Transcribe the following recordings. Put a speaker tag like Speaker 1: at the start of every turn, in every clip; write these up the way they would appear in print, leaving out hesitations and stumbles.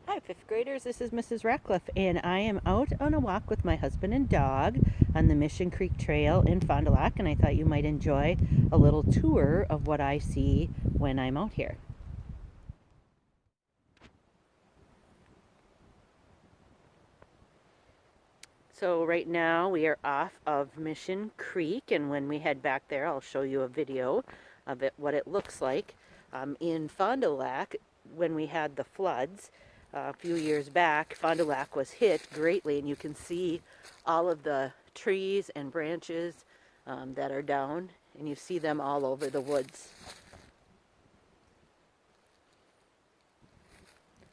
Speaker 1: Hi, fifth graders. This is Mrs. Ratcliffe, and I am out on a walk with my husband and dog on the Mission Creek Trail in Fond du Lac, and I thought you might enjoy a little tour of what I see when I'm out here. So, right now we are off of Mission Creek, and when we head back there, I'll show you a video of it, what it looks like. In Fond du Lac, when we had the floods a few years back, Fond du Lac was hit greatly, and you can see all of the trees and branches that are down, and you see them all over the woods.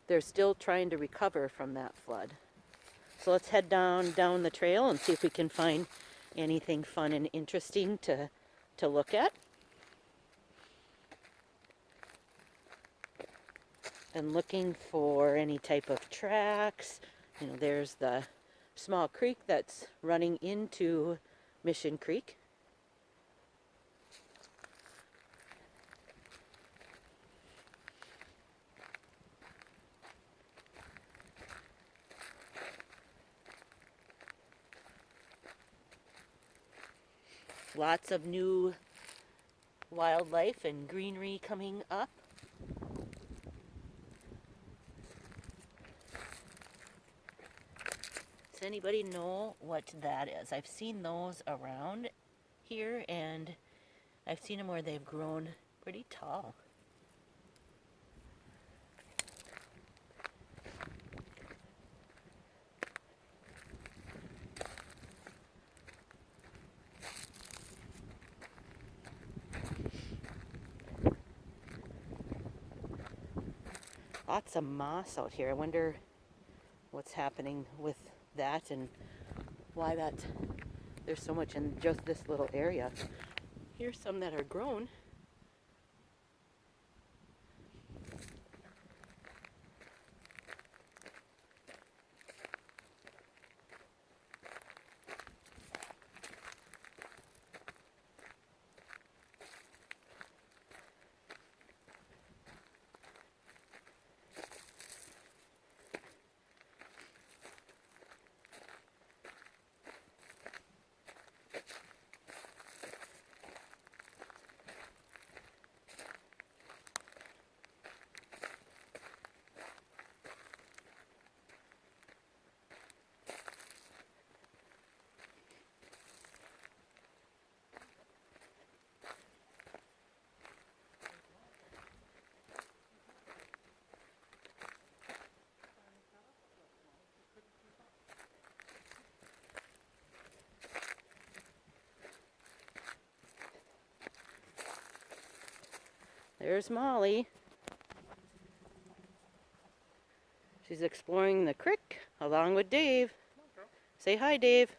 Speaker 1: They're still trying to recover from that flood. So let's head down the trail and see if we can find anything fun and interesting to look at. And looking for any type of tracks. There's the small creek that's running into Mission Creek. Lots of new wildlife and greenery coming up. Does anybody know what that is? I've seen those around here, and I've seen them where they've grown pretty tall. Lots of moss out here. I wonder what's happening with that and why there's so much in just this little area. Here's some that are grown. There's Molly. She's exploring the creek along with Dave. Say hi, Dave.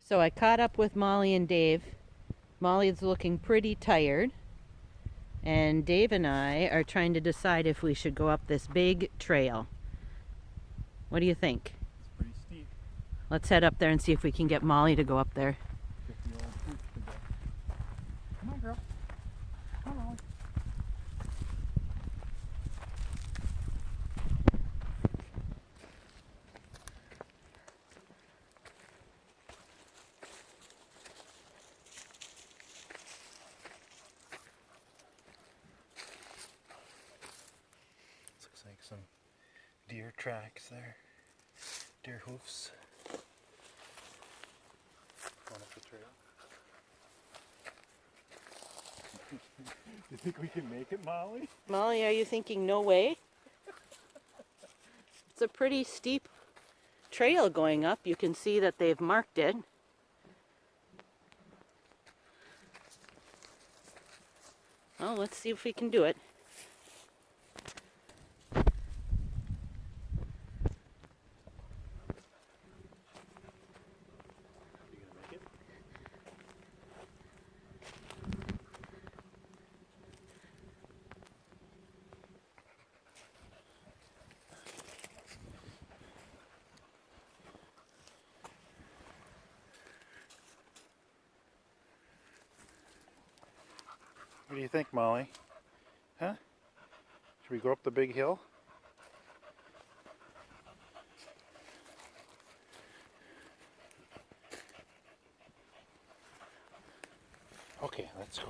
Speaker 1: So I caught up with Molly and Dave. Molly's looking pretty tired. And Dave and I are trying to decide if we should go up this big trail. What do you think?
Speaker 2: It's pretty steep.
Speaker 1: Let's head up there and see if we can get Molly to go up there.
Speaker 2: Get the old fruit to go. Come on, girl. Come on. This looks like some deer tracks there. Deer hoofs. Going up the trail. Do you think we can make it, Molly?
Speaker 1: Molly, are you thinking no way? It's a pretty steep trail going up. You can see that they've marked it. Well, let's see if we can do it.
Speaker 2: You gonna make it? What do you think, Molly? Huh? Should we go up the big hill? Okay, let's go.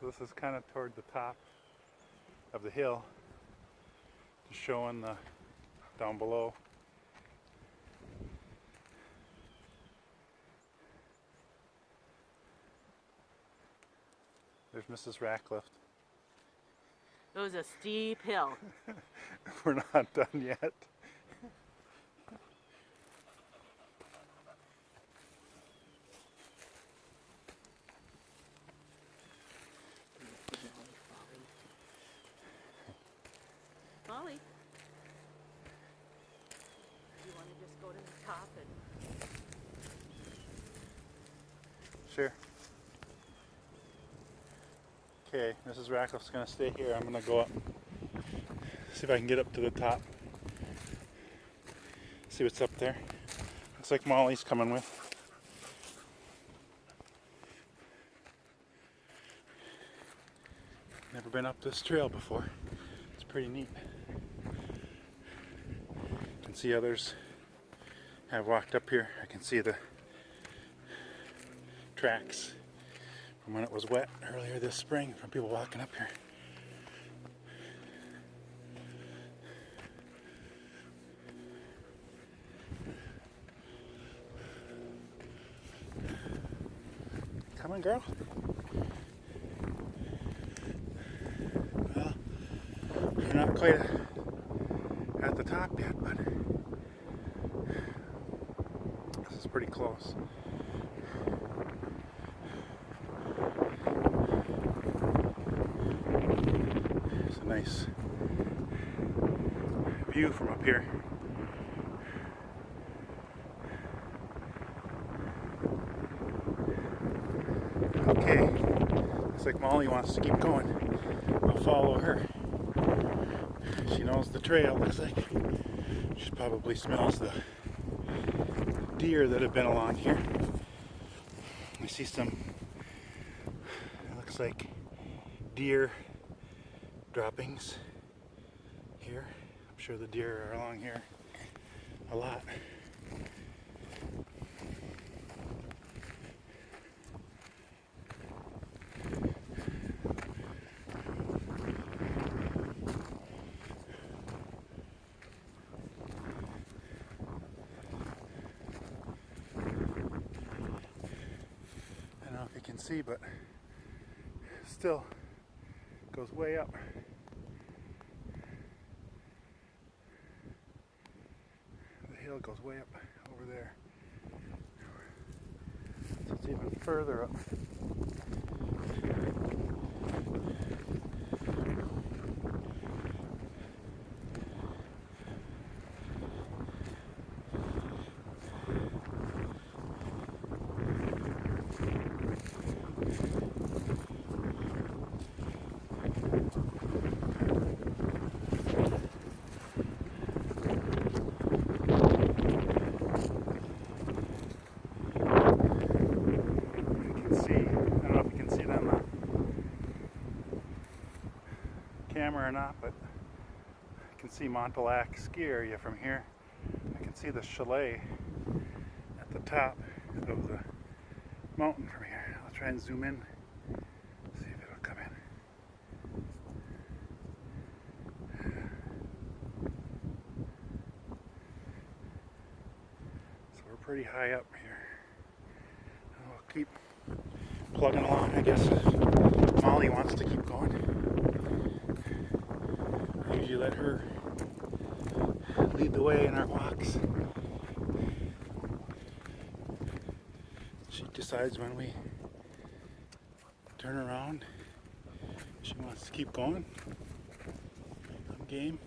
Speaker 2: So this is kind of toward the top of the hill, just showing the down below. There's Mrs. Ratcliffe.
Speaker 1: It was a steep hill.
Speaker 2: We're not done yet.
Speaker 1: Molly, you want to just go to the top and
Speaker 2: Sure. Okay, Mrs. Ratcliffe's gonna stay here. I'm gonna go up, see if I can get up to the top. See what's up there. Looks like Molly's coming with. Never been up this trail before. It's pretty neat. I can see others have walked up here. I can see the tracks from when it was wet earlier this spring from people walking up here. Come on, girl. Well, we're not quite at the top yet, but this is pretty close. It's a nice view from up here. Okay, looks like Molly wants to keep going. I'll follow her. She knows the trail, looks like. She probably smells the deer that have been along here. I see some, it looks like deer droppings here. I'm sure the deer are along here a lot. I don't know if you can see, but still goes way up. The hill goes way up over there. So it's even further up. Camera or not, but I can see Montauk ski area from here. I can see the chalet at the top of the mountain from here. I'll try and zoom in, see if it'll come in. So we're pretty high up here. I'll keep plugging along, I guess. Molly wants to keep going. I usually let her lead the way in our walks. She decides when we turn around. She wants to keep going. I'm game.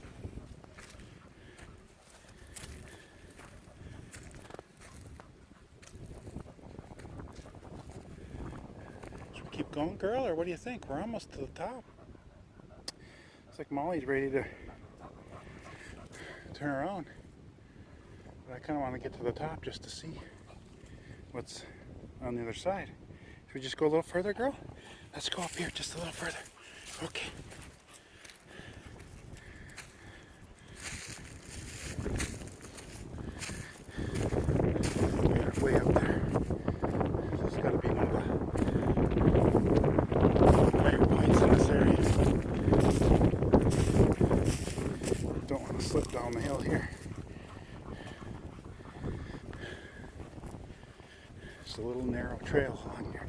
Speaker 2: going, girl, or what do you think? We're almost to the top. Looks like Molly's ready to turn around. But I kind of want to get to the top just to see what's on the other side. Should we just go a little further, girl? Let's go up here just a little further. Okay. We're way up there. This has got to be one of the higher points in this area. Don't want to slip down the hill here. Just a little narrow trail along here.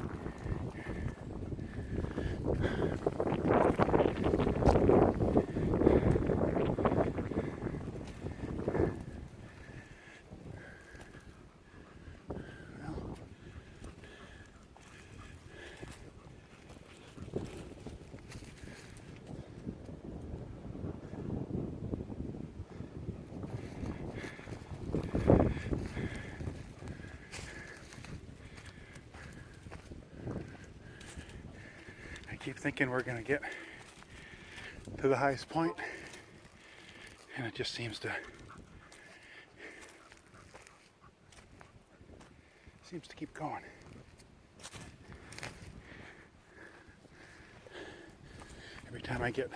Speaker 2: I keep thinking we're going to get to the highest point, and it just seems to keep going. Every time I get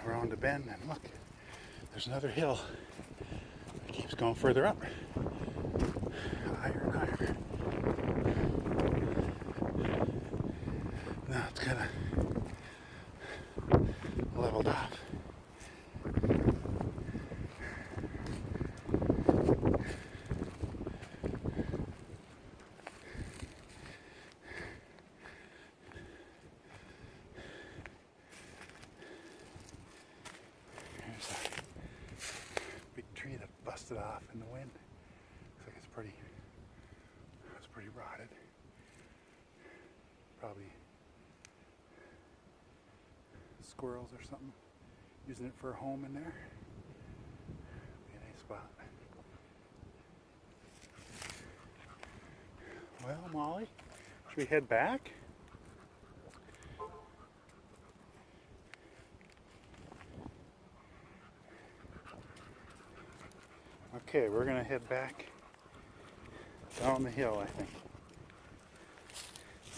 Speaker 2: around a bend, and look, there's another hill that keeps going further up, higher and higher. Now it's kind of leveled off. There's a big tree that busted off in the wind. Looks like it's pretty rotted. Probably squirrels or something using it for a home in there. Be a nice spot. Well, Molly, should we head back? Okay, we're gonna head back down the hill, I think.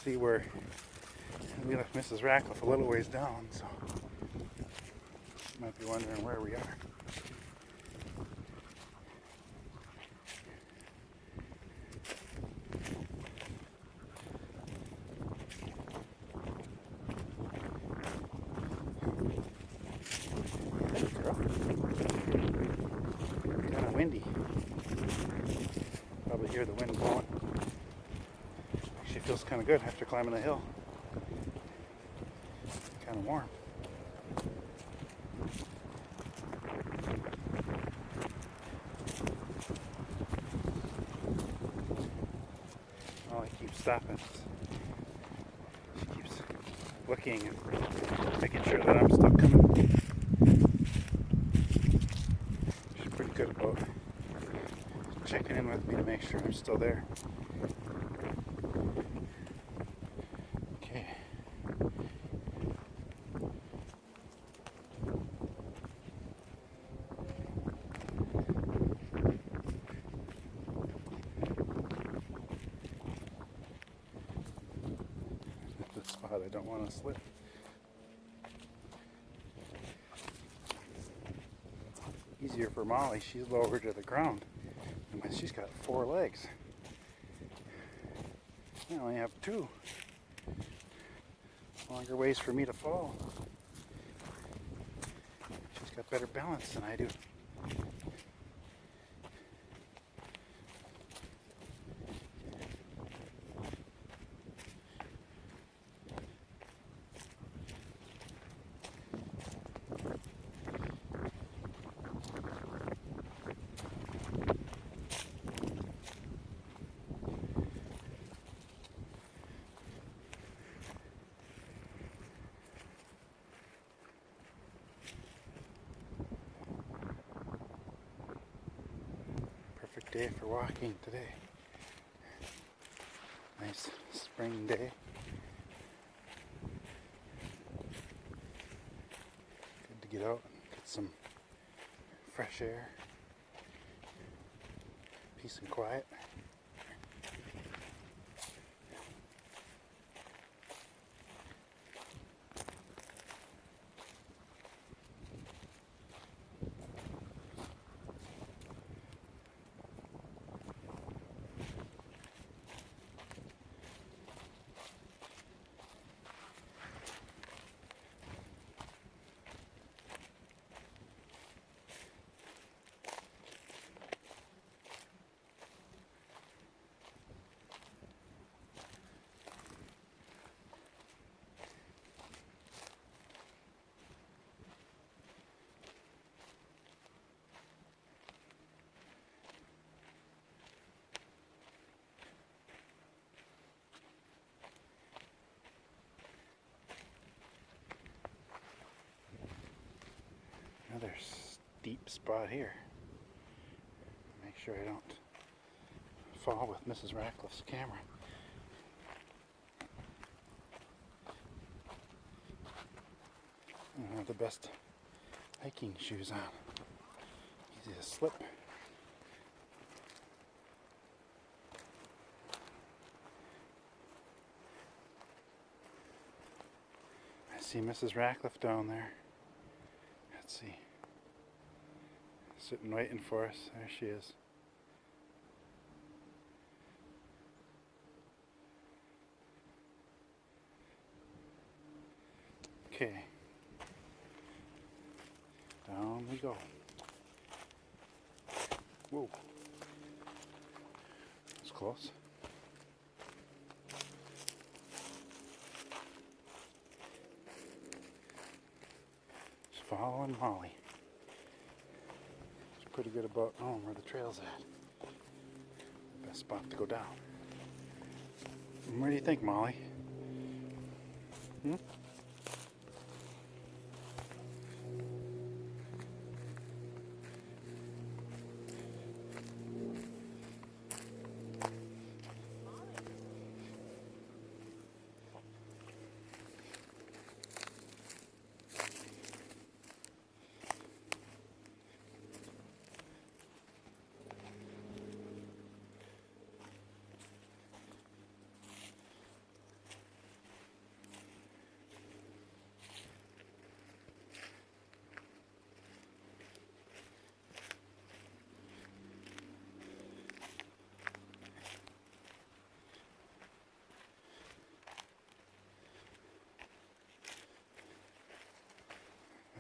Speaker 2: See where we left Mrs. Ratcliffe a little ways down, so you might be wondering where we are. Hey, girl. Kind of windy. Probably hear the wind blowing. Actually feels kind of good after climbing the hill. Kind of warm. Oh, I keep stopping. She keeps looking and making sure that I'm still coming. She's pretty good about checking in with me to make sure I'm still there. Okay. This spot I don't want to slip. Easier for Molly, she's lower to the ground. And she's got 4 legs. I only have 2. Longer ways for me to fall. She's got better balance than I do. Day for walking today. Nice spring day. Good to get out and get some fresh air, peace and quiet. Another steep spot here. Make sure I don't fall with Mrs. Ratcliffe's camera. I don't have the best hiking shoes on. Easy to slip. I see Mrs. Ratcliffe down there. Let's see. Sitting waiting for us. There she is. Okay. Down we go. Whoa. That's close. Just following Molly. She's pretty good about knowing where the trail's at. Best spot to go down. Where do you think, Molly? Hmm?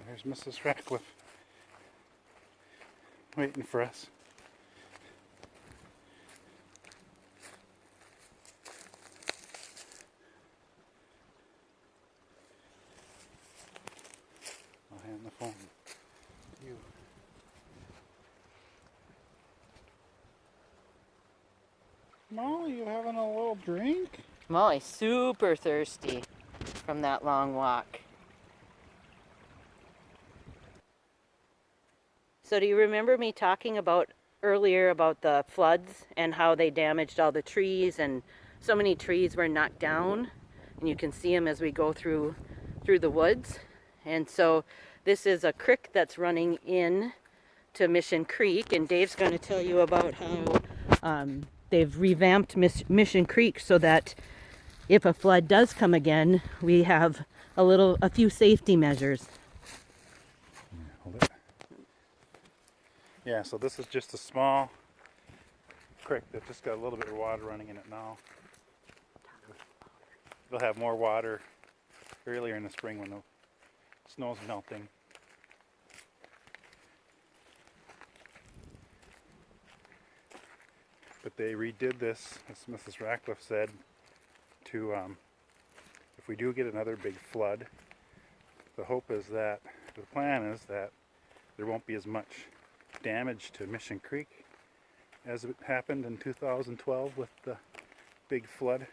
Speaker 2: There's Mrs. Ratcliffe waiting for us. I'll hand the phone to you. Molly, you having a little drink?
Speaker 1: Molly's super thirsty from that long walk. So do you remember me talking about earlier about the floods and how they damaged all the trees, and so many trees were knocked down, and you can see them as we go through the woods. And so this is a creek that's running in to Mission Creek, and Dave's going to tell you about how they've revamped Mission Creek so that if a flood does come again, we have a few safety measures.
Speaker 2: Hold it. Yeah, so this is just a small creek that just got a little bit of water running in it now. It'll have more water earlier in the spring when the snow's melting. But they redid this, as Mrs. Ratcliffe said, to, if we do get another big flood, the hope is that, the plan is that there won't be as much damage to Mission Creek as it happened in 2012 with the big flood.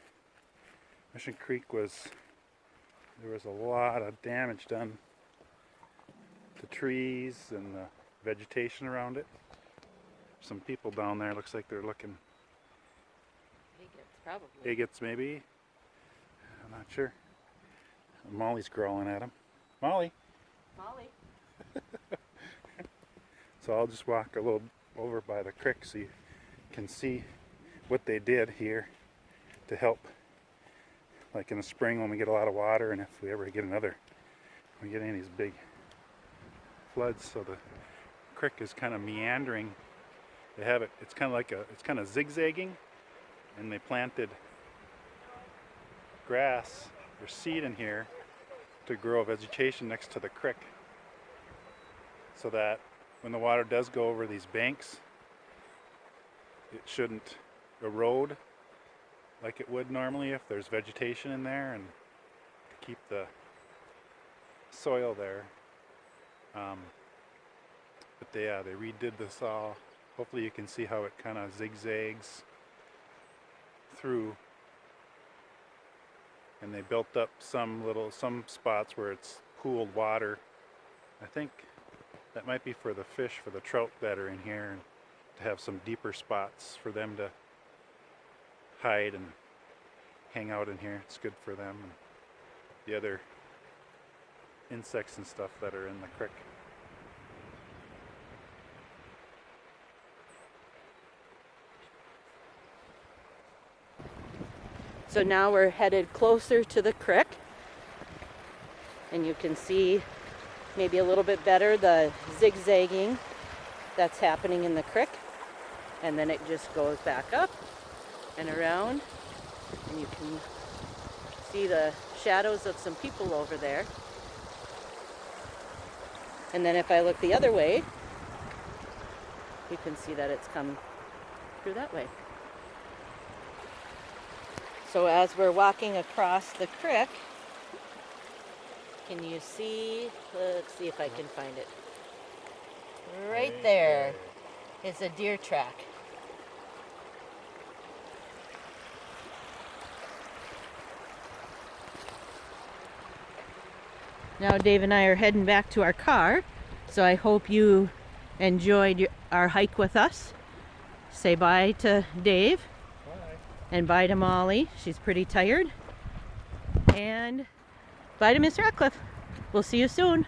Speaker 2: Mission Creek there was a lot of damage done to trees and the vegetation around it. Some people down there, looks like they're looking
Speaker 1: Probably.
Speaker 2: Agates maybe. I'm not sure. Molly's growling at him. Molly.
Speaker 1: Molly.
Speaker 2: So I'll just walk a little over by the creek so you can see what they did here to help, like in the spring when we get a lot of water, and if we ever get any of these big floods. So the creek is kind of meandering. They have it, it's kind of zigzagging, and they planted grass or seed in here to grow vegetation next to the creek, so that when the water does go over these banks, it shouldn't erode like it would normally if there's vegetation in there, and to keep the soil there. But they redid this all. Hopefully you can see how it kind of zigzags through, and they built up some spots where it's pooled water. I think that might be for the fish, for the trout that are in here, and to have some deeper spots for them to hide and hang out in here. It's good for them and the other insects and stuff that are in the creek.
Speaker 1: So now we're headed closer to the creek, and you can see maybe a little bit better the zigzagging that's happening in the creek, and then it just goes back up and around, and you can see the shadows of some people over there. And then if I look the other way, you can see that it's come through that way. So as we're walking across the creek, can you see, let's see if I can find it. Right there is a deer track. Now Dave and I are heading back to our car, so I hope you enjoyed our hike with us. Say bye to Dave. And bye to Molly. She's pretty tired. And bye to Mr. Ratcliffe. We'll see you soon.